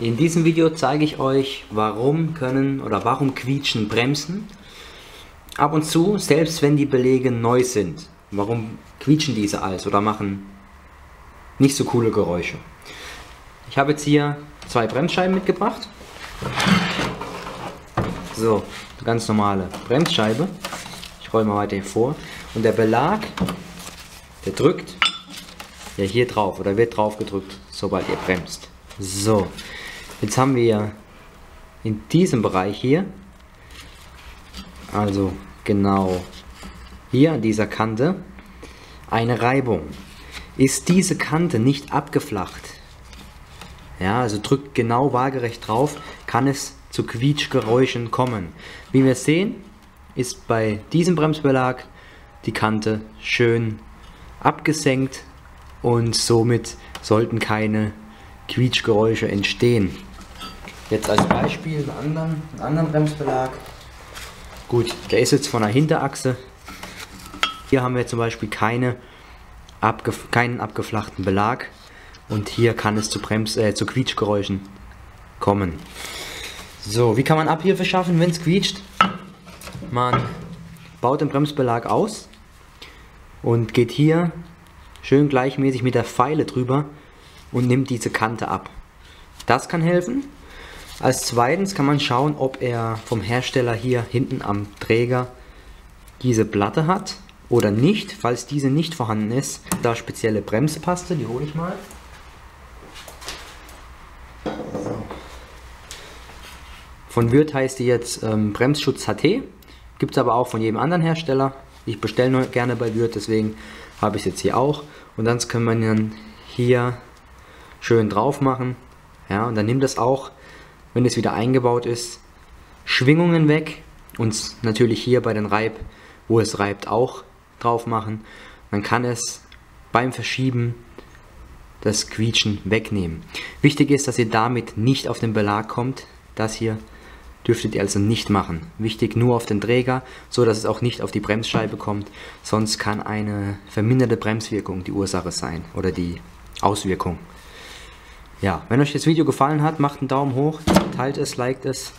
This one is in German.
In diesem Video zeige ich euch, warum quietschen Bremsen ab und zu, selbst wenn die Belege neu sind. Warum quietschen diese also oder machen nicht so coole Geräusche. Ich habe jetzt hier zwei Bremsscheiben mitgebracht. So, eine ganz normale Bremsscheibe. Ich rolle mal weiter hier vor. Und der Belag, der drückt ja hier drauf oder wird drauf gedrückt, sobald ihr bremst. So, jetzt haben wir in diesem Bereich hier, also genau hier an dieser Kante, eine Reibung. Ist diese Kante nicht abgeflacht, ja, also drückt genau waagerecht drauf, kann es zu Quietschgeräuschen kommen. Wie wir sehen, ist bei diesem Bremsbelag die Kante schön abgesenkt und somit sollten keine Quietschgeräusche entstehen. Jetzt als Beispiel einen anderen Bremsbelag. Gut, der ist jetzt von der Hinterachse. Hier haben wir zum Beispiel keinen abgeflachten Belag und hier kann es zu Quietschgeräuschen kommen. So, wie kann man Abhilfe schaffen, wenn es quietscht? Man baut den Bremsbelag aus und geht hier schön gleichmäßig mit der Feile drüber und nimmt diese Kante ab. Das kann helfen. Als zweitens kann man schauen, ob er vom Hersteller hier hinten am Träger diese Platte hat oder nicht. Falls diese nicht vorhanden ist, da spezielle Bremspaste, die hole ich mal. So. Von Würth heißt die jetzt Bremsschutz HT. Gibt es aber auch von jedem anderen Hersteller. Ich bestelle nur gerne bei Würth, deswegen habe ich es jetzt hier auch. Und dann können wir dann hier schön drauf machen. Ja, und dann nimmt es auch, wenn es wieder eingebaut ist, Schwingungen weg. Und natürlich hier bei den wo es reibt, auch drauf machen. Dann kann es beim Verschieben das Quietschen wegnehmen. Wichtig ist, dass ihr damit nicht auf den Belag kommt. Das hier dürftet ihr also nicht machen. Wichtig nur auf den Träger, so dass es auch nicht auf die Bremsscheibe kommt. Sonst kann eine verminderte Bremswirkung die Ursache sein oder die Auswirkung. Ja, wenn euch das Video gefallen hat, macht einen Daumen hoch, teilt es, liked es